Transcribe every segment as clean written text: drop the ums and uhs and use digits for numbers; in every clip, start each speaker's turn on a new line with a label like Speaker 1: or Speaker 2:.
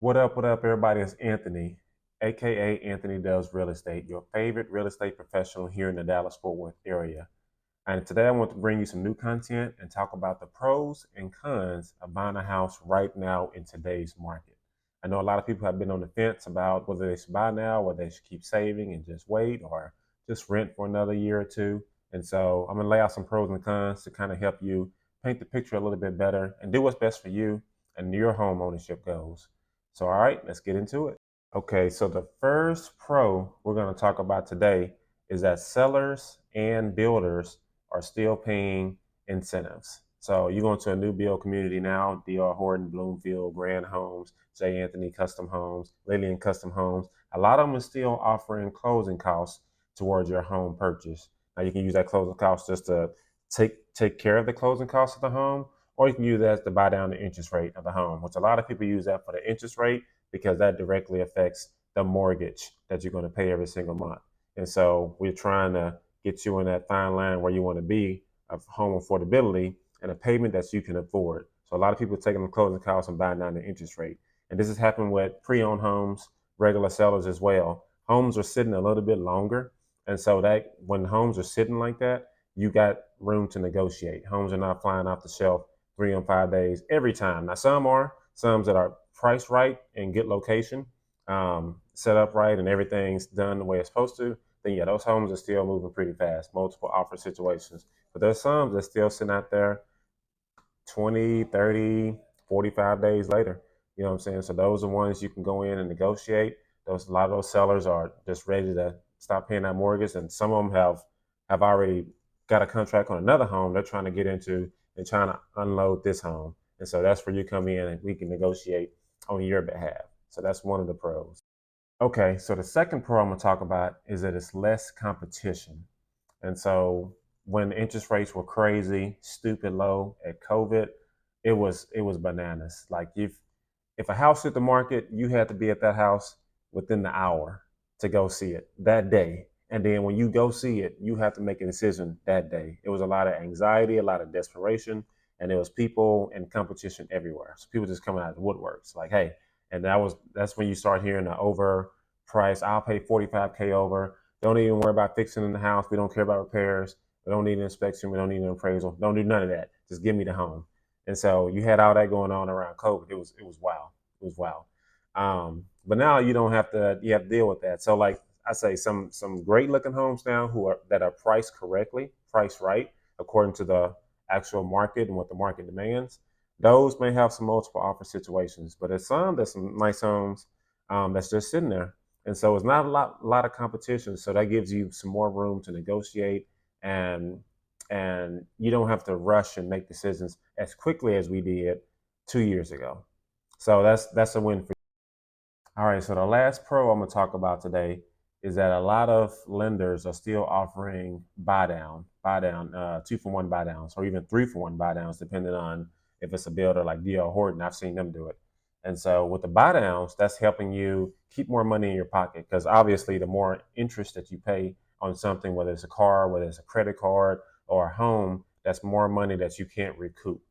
Speaker 1: What up, everybody? It's Anthony, aka Anthony Does Real Estate, your favorite real estate professional here in the Dallas-Fort Worth area. And today I want to bring you some new content and talk about the pros and cons of buying a house right now in today's market. I know a lot of people have been on the fence about whether they should buy now, whether they should keep saving and just wait, or just rent for another year or two. And so I'm going to lay out some pros and cons to kind of help you paint the picture a little bit better and do what's best for you and your home ownership goals. So, all right, let's get into it. Okay, so the first pro we're going to talk about today is that sellers and builders are still paying incentives. So you go into a new build community now, DR Horton, Bloomfield, Grand Homes, J. Anthony Custom Homes, Lillian Custom Homes. A lot of them are still offering closing costs towards your home purchase. Now you can use that closing cost just to take care of the closing costs of the home, or you can use that to buy down the interest rate of the home, which a lot of people use that for the interest rate because that directly affects the mortgage that you're going to pay every single month. And so we're trying to get you in that fine line where you want to be of home affordability and a payment that you can afford. So a lot of people are taking the closing costs and buying down the interest rate. And this has happened with pre-owned homes, regular sellers as well. Homes are sitting a little bit longer. And so that when homes are sitting like that, you got room to negotiate. Homes are not flying off the shelf 3 and 5 days every time. Now some are, some that are priced right and good location, set up right, and everything's done the way it's supposed to. Then yeah, those homes are still moving pretty fast, multiple offer situations. But there's some that's still sitting out there 20, 30, 45 days later. You know what I'm saying? So those are ones you can go in and negotiate. Those a lot of those sellers are just ready to stop paying that mortgage, and some of them have already got a contract on another home they're trying to get into and trying to unload this home. And so that's where you come in and we can negotiate on your behalf. So that's one of the pros. Okay, so the second pro I'm gonna talk about is that it's less competition. And so when interest rates were crazy, stupid low at COVID, it was bananas. Like if a house hit the market, you had to be at that house within the hour to go see it that day. And then when you go see it, you have to make a decision that day. It was a lot of anxiety, a lot of desperation, and there was people and competition everywhere. So people just coming out of the woodworks, like, hey, and that's when you start hearing the overpriced. I'll pay 45K over. Don't even worry about fixing in the house. We don't care about repairs. We don't need an inspection. We don't need an appraisal. Don't do none of that. Just give me the home. And so you had all that going on around COVID. It was wild. It was wild. But now you don't have to. You have to deal with that. So like I say, some great looking homes now that are priced correctly, priced right according to the actual market and what the market demands. Those may have some multiple offer situations, but there's some nice homes that's just sitting there, and so it's not a lot of competition. So that gives you some more room to negotiate, and and you don't have to rush and make decisions as quickly as we did 2 years ago. So that's a win for you. All right, so the last pro I'm gonna talk about today is that a lot of lenders are still offering buy down, 2-for-1 buy downs, or even 3-for-1 buy downs, depending on if it's a builder like D.R. Horton. I've seen them do it. And so with the buy downs, that's helping you keep more money in your pocket because obviously the more interest that you pay on something, whether it's a car, whether it's a credit card or a home, that's more money that you can't recoup.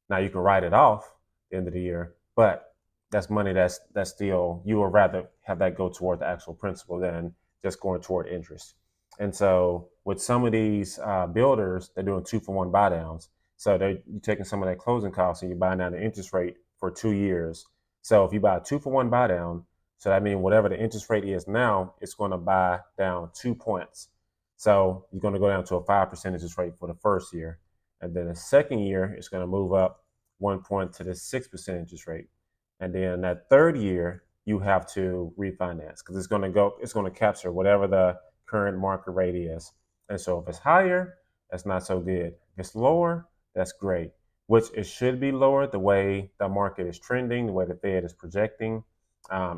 Speaker 1: Now you can write it off at the end of the year, but that's money that's still you would rather have that go toward the actual principal than just going toward interest. And so with some of these builders, they're doing 2-for-1 buy downs. So they're taking some of that closing costs and you're buying down the interest rate for 2 years. So if you buy a 2-for-1 buy down, so that means whatever the interest rate is now, it's going to buy down 2 points. So you're going to go down to a 5% interest rate for the first year. And then the second year, it's going to move up 1 point to the 6% interest rate. And then that third year, you have to refinance because it's going to capture whatever the current market rate is. And so if it's higher, that's not so good. If it's lower, that's great, which it should be lower the way the market is trending, the way the Fed is projecting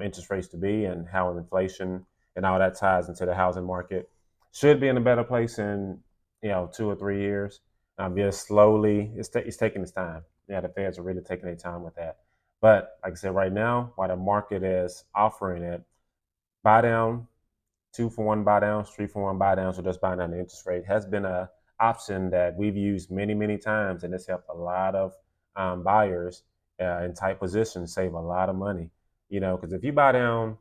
Speaker 1: interest rates to be, and how inflation and all that ties into the housing market. Should be in a better place in 2 or 3 years. Just slowly, it's taking its time. Yeah, the Feds are really taking their time with that. But like I said, right now, while the market is offering it, buy down, 2-for-1 buy downs, 3-for-1 buy downs, or just buying down the interest rate has been a option that we've used many, many times, and it's helped a lot of buyers in tight positions save a lot of money. because if you buy down,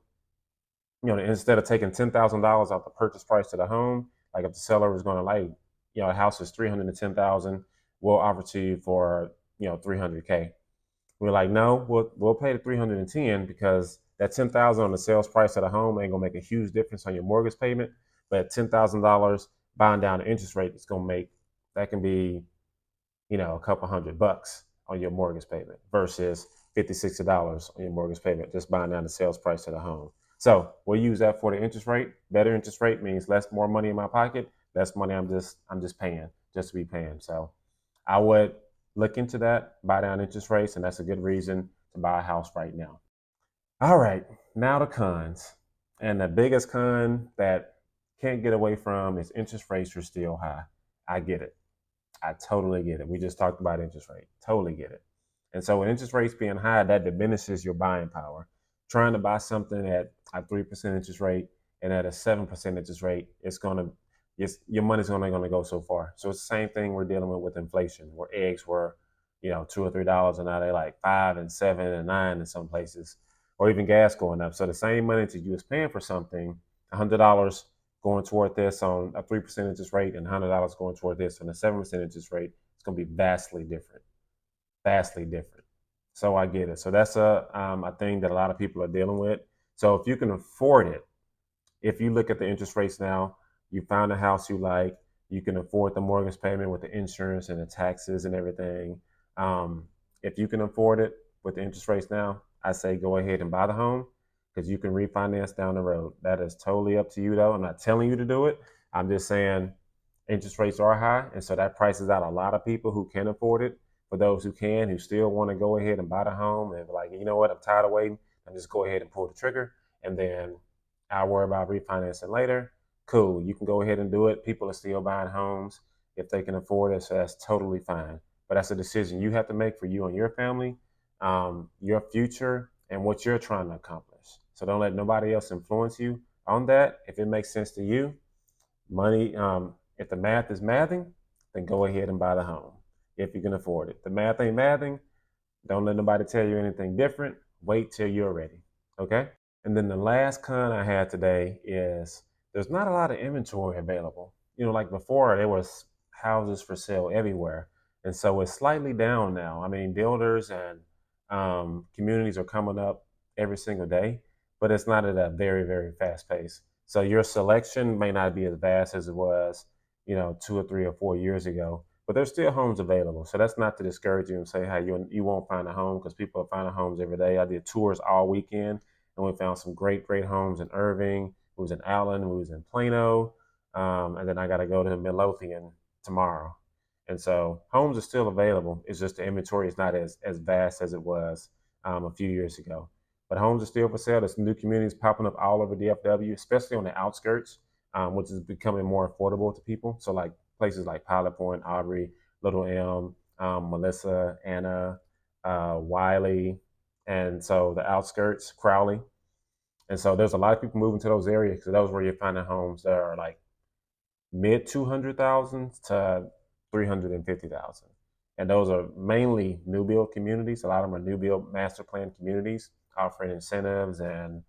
Speaker 1: instead of taking $10,000 off the purchase price of the home, like if the seller was going to the house is 310,000, we'll offer to you for 300K. We're like, no, we'll pay the 310 because that 10,000 on the sales price of the home ain't gonna make a huge difference on your mortgage payment. But $10,000 buying down the interest rate is gonna make that can be a couple $100 on your mortgage payment versus $50, $60 on your mortgage payment just buying down the sales price of the home. So we'll use that for the interest rate. Better interest rate means more money in my pocket, less money I'm just paying just to be paying. So I would look into that, buy down interest rates, and that's a good reason to buy a house right now. All right, now the cons. And the biggest con that can't get away from is interest rates are still high. I get it. I totally get it. We just talked about interest rate. Totally get it. And so with interest rates being high, that diminishes your buying power. Trying to buy something at a 3% interest rate and at a 7% interest rate, your money's only going to go so far. So it's the same thing we're dealing with inflation, where eggs were, $2 or $3, and now they're like 5 and 7 and 9 in some places, or even gas going up. So the same money that you was paying for something, $100 going toward this on a 3% interest rate and $100 going toward this on a 7% interest rate, it's going to be vastly different, vastly different. So I get it. So that's a thing that a lot of people are dealing with. So if you can afford it, if you look at the interest rates now, you found a house you like, you can afford the mortgage payment with the insurance and the taxes and everything. Um, if you can afford it with the interest rates now, I say go ahead and buy the home because you can refinance down the road. That is totally up to you, though. I'm not telling you to do it. I'm just saying interest rates are high, and so that prices out a lot of people who can afford it. For those who can, who still want to go ahead and buy the home and be like, you know what, I'm tired of waiting, and just go ahead and pull the trigger, and then I'll worry about refinancing later. Cool, you can go ahead and do it. People are still buying homes if they can afford it, so that's totally fine. But that's a decision you have to make for you and your family, your future, and what you're trying to accomplish. So don't let nobody else influence you on that. If it makes sense to you, money, if the math is mathing, then go ahead and buy the home if you can afford it. The math ain't mathing, don't let nobody tell you anything different. Wait till you're ready. Okay? And then the last con I had today is there's not a lot of inventory available. Like before, there was houses for sale everywhere. And so it's slightly down now. I mean, builders and communities are coming up every single day, but it's not at a very, very fast pace. So your selection may not be as vast as it was, 2 or 3 or 4 years ago, but there's still homes available. So that's not to discourage you and say, hey, you won't find a home because people are finding homes every day. I did tours all weekend and we found some great, great homes in Irving. We was in Allen. We was in Plano. And then I got to go to Midlothian tomorrow. And so homes are still available. It's just the inventory is not as vast as it was a few years ago. But homes are still for sale. There's new communities popping up all over DFW, especially on the outskirts, which is becoming more affordable to people. So like places like Pilot Point, Aubrey, Little Elm, Melissa, Anna, Wiley, and so the outskirts, Crowley. And so there's a lot of people moving to those areas because those where you're finding homes that are like mid 200,000 to 350,000. And those are mainly new build communities. A lot of them are new build master plan communities offering incentives and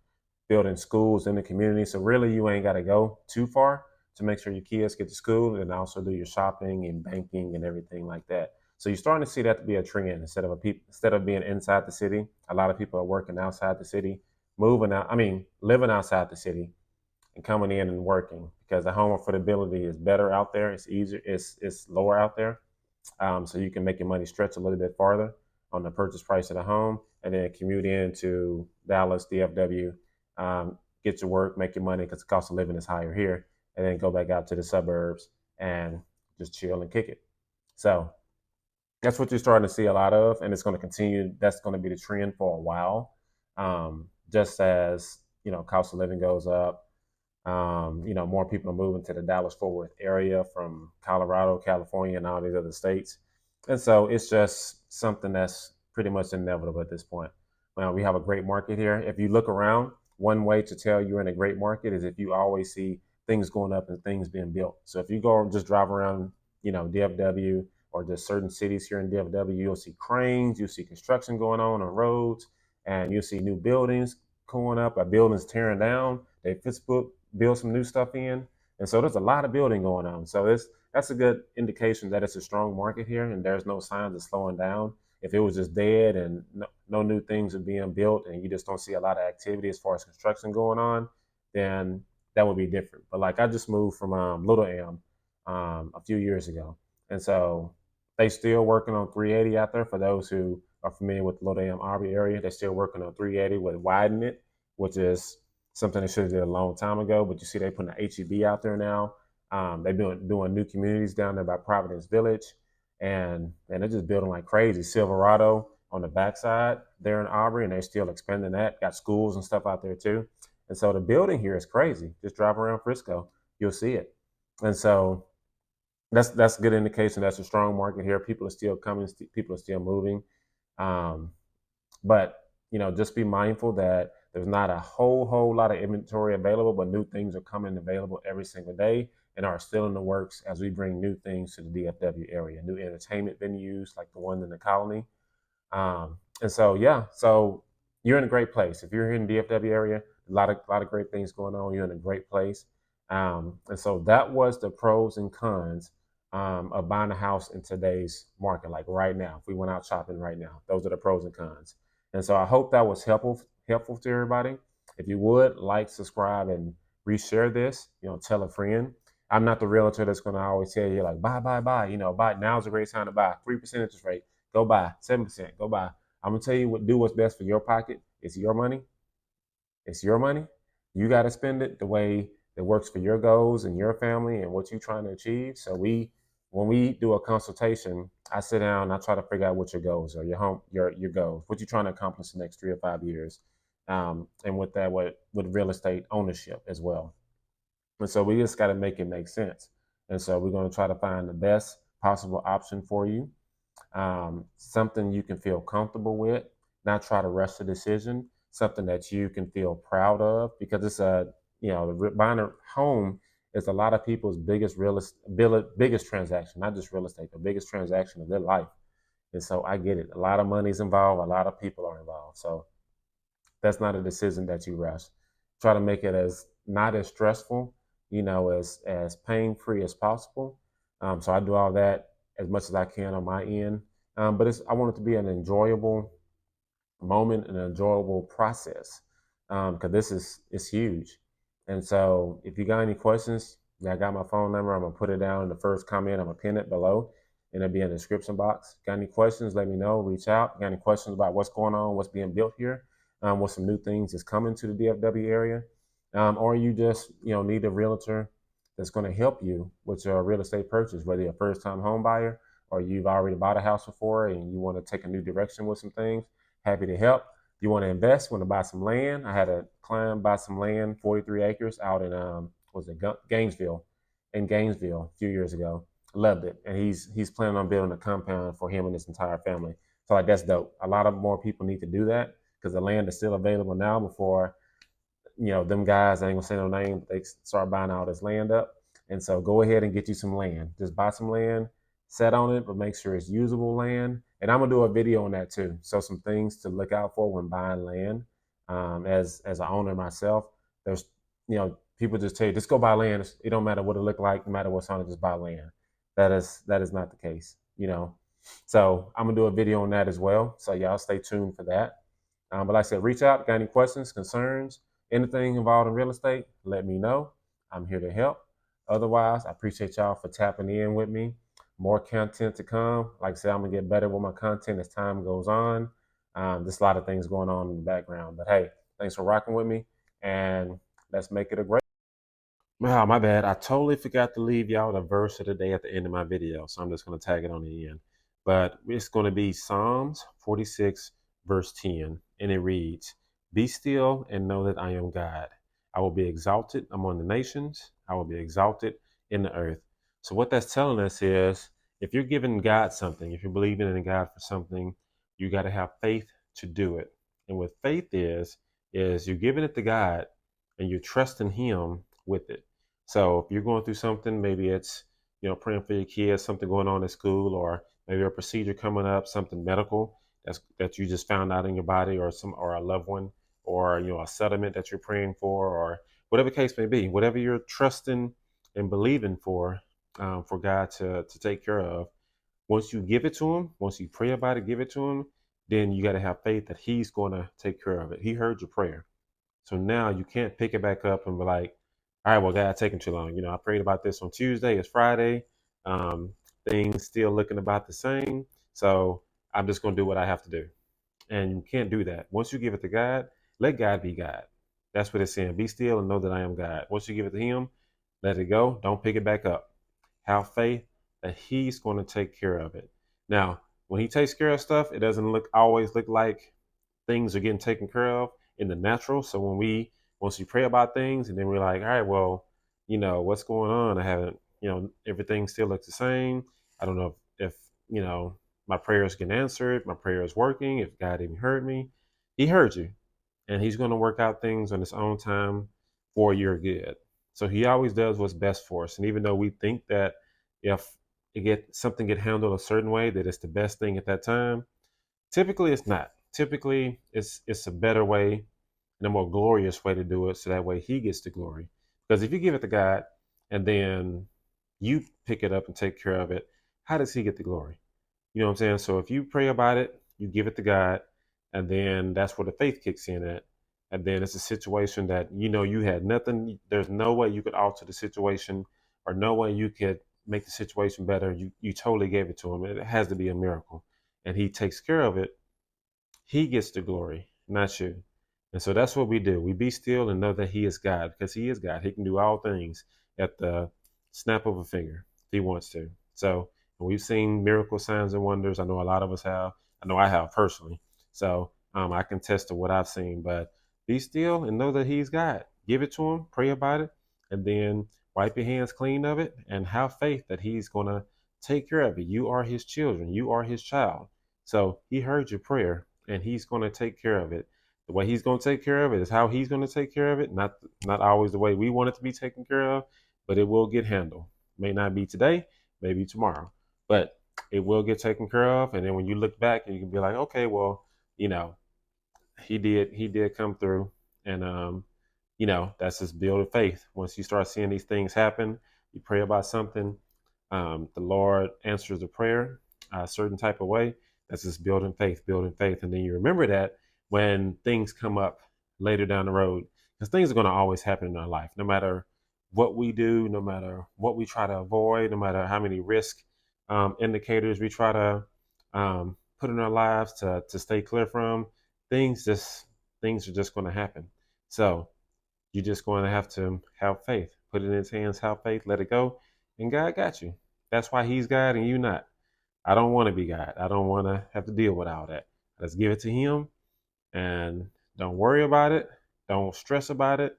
Speaker 1: building schools in the community. So really you ain't got to go too far to make sure your kids get to school and also do your shopping and banking and everything like that. So you're starting to see that to be a trend instead of being inside the city. A lot of people are working outside the city, living outside the city and coming in and working because the home affordability is better out there. It's easier. It's lower out there. So you can make your money stretch a little bit farther on the purchase price of the home and then commute into Dallas, DFW, get your work, make your money because the cost of living is higher here, and then go back out to the suburbs and just chill and kick it. So that's what you're starting to see a lot of, and it's going to continue. That's going to be the trend for a while, just as cost of living goes up. More people are moving to the Dallas-Fort Worth area from Colorado, California, and all these other states. And so it's just something that's pretty much inevitable at this point. Well, we have a great market here. If you look around, one way to tell you're in a great market is if you always see things going up and things being built. So if you go just drive around, DFW or just certain cities here in DFW, you'll see cranes, you'll see construction going on roads, and you'll see new buildings going up, or buildings tearing down. They Facebook build some new stuff in, and so there's a lot of building going on. So that's a good indication that it's a strong market here, and there's no signs of slowing down. If it was just dead and no new things are being built, and you just don't see a lot of activity as far as construction going on, then that would be different. But like I just moved from Little Am a few years ago, and so they still working on 380 out there. For those who are familiar with the Little Am Aubrey area, they're still working on 380 with widen it, which is something they should have did a long time ago. But you see, they putting an HEB out there now. They're doing new communities down there by Providence Village, and they're just building like crazy. Silverado on the backside there in Aubrey, and they're still expanding that. Got schools and stuff out there too. And so the building here is crazy. Just drive around Frisco, you'll see it. And so that's a good indication that's a strong market here. People are still coming. People are still moving. Um, but just be mindful that there's not a whole lot of inventory available, but new things are coming available every single day and are still in the works as we bring new things to the DFW area, new entertainment venues like the one in the Colony. And so, yeah, so you're in a great place. If you're here in the DFW area, a lot of great things going on. You're in a great place. And so that was the pros and cons of buying a house in today's market, like right now. If we went out shopping right now, those are the pros and cons. And so I hope that was helpful to everybody. If you would like, subscribe, and reshare this, tell a friend. I'm not the realtor that's going to always tell you like buy. Buy now's a great time to buy. 3% interest rate, go buy. 7%, go buy. I'm gonna tell you do what's best for your pocket. It's your money. It's your money. You got to spend it the way that works for your goals and your family and what you're trying to achieve. So when we do a consultation, I sit down and I try to figure out what your goals are, your goals, what you're trying to accomplish in the next 3 or 5 years, and with that, with real estate ownership as well. And so we just got to make it make sense. And so we're going to try to find the best possible option for you, something you can feel comfortable with, not try to rush the decision, something that you can feel proud of, because buying a home is a lot of people's biggest transaction, not just real estate, the biggest transaction of their life. And so I get it. A lot of money's involved. A lot of people are involved. So that's not a decision that you rush. Try to make it as not as stressful, as pain free as possible. So I do all that as much as I can on my end. But I want it to be an enjoyable moment, an enjoyable process, because this is huge. And so if you got any questions, I got my phone number. I'm gonna put it down in the first comment. I'm gonna pin it below, and it'll be in the description box. Got any questions? Let me know. Reach out. Got any questions about what's going on, what's being built here, what some new things is coming to the DFW area, or you just need a realtor that's going to help you with your real estate purchase, whether you're a first-time home buyer or you've already bought a house before and you want to take a new direction with some things. Happy to help. If you want to invest, want to buy some land, I had a client buy some land, 43 acres out in Gainesville, a few years ago. Loved it, and he's planning on building a compound for him and his entire family. So like that's dope. A lot of more people need to do that because the land is still available now before them guys, I ain't gonna say no name, but they start buying all this land up. And so go ahead and get you some land. Just buy some land, set on it, but make sure it's usable land. And I'm gonna do a video on that too. So some things to look out for when buying land. As an owner myself, there's people just tell you just go buy land. It don't matter what it look like, no matter what's on it, just buy land. That is not the case. So I'm gonna do a video on that as well. So y'all stay tuned for that. But like I said, reach out. Got any questions, concerns, anything involved in real estate? Let me know. I'm here to help. Otherwise, I appreciate y'all for tapping in with me. More content to come. Like I said, I'm gonna get better with my content as time goes on. There's a lot of things going on in the background. But hey, thanks for rocking with me, and let's make it a great. Wow, my bad. I totally forgot to leave y'all the verse of the day at the end of my video, so I'm just going to tag it on the end. But it's going to be Psalms 46, verse 10, and it reads, "Be still and know that I am God. I will be exalted among the nations. I will be exalted in the earth." So what that's telling us is, if you're giving God something, if you're believing in God for something, you got to have faith to do it. And what faith is you're giving it to God and you're trusting Him with it. So if you're going through something, maybe it's, praying for your kids, something going on at school, or maybe a procedure coming up, something medical, that you just found out in your body, or a loved one, or a settlement that you're praying for whatever the case may be, whatever you're trusting and believing for God to take care of. Once you give it to him, once you pray about it, give it to him, then you got to have faith that he's going to take care of it. He heard your prayer. So now you can't pick it back up and be like, all right, well, God, taking too long. I prayed about this on Tuesday. It's Friday. Um, Things still looking about the same. So I'm just going to do what I have to do. And you can't do that. Once you give it to God, let God be God. That's what it's saying. Be still and know that I am God. Once you give it to him, let it go. Don't pick it back up. Have faith that he's going to take care of it. Now, when he takes care of stuff, it doesn't always look like things are getting taken care of in the natural. So once we pray about things and then we're like, all right, well, what's going on? I haven't, everything still looks the same. I don't know if my prayers get answered, my prayer is working, if God didn't heard me. He heard you, and he's going to work out things on his own time for your good. So he always does what's best for us. And even though we think that if something get handled a certain way, that it's the best thing at that time, typically it's not. Typically it's a better way and a more glorious way to do it, so that way he gets the glory. Because if you give it to God and then you pick it up and take care of it, how does he get the glory? You know what I'm saying? So if you pray about it, you give it to God, and then that's where the faith kicks in at. And then it's a situation that you had nothing. There's no way you could alter the situation, or no way you could make the situation better. You totally gave it to him. It has to be a miracle, and he takes care of it. He gets the glory, not you. And so that's what we do. We be still and know that he is God, because he is God. He can do all things at the snap of a finger if he wants to. So we've seen miracle signs and wonders. I know a lot of us have. I know I have personally. So I can test to what I've seen. But be still and know that he's God. Give it to him, pray about it, and then wipe your hands clean of it and have faith that he's going to take care of it. You are his children. You are his child. So he heard your prayer, and he's going to take care of it. The way he's going to take care of it is how he's going to take care of it. Not always the way we want it to be taken care of, but it will get handled. May not be today, maybe tomorrow, but it will get taken care of. And then when you look back, you can be like, okay, well, he did come through, and that's just build of faith. Once you start seeing these things happen, you pray about something, the Lord answers the prayer a certain type of way. That's just building faith. And then you remember that when things come up later down the road, because things are going to always happen in our life, no matter what we do, no matter what we try to avoid, no matter how many risk indicators we try to put in our lives to stay clear from. Things are just going to happen. So you're just going to have to have faith, put it in his hands, have faith, let it go, and God got you. That's why he's God and you not. I don't want to be God. I don't want to have to deal with all that. Let's give it to him, and don't worry about it. Don't stress about it.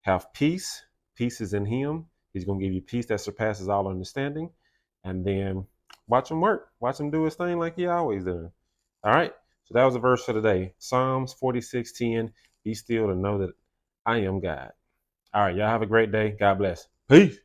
Speaker 1: Have peace. Peace is in him. He's going to give you peace that surpasses all understanding. And then watch him work. Watch him do his thing like he always does. All right. So that was the verse for today. Psalms 46:10. Be still and know that I am God. All right. Y'all have a great day. God bless. Peace.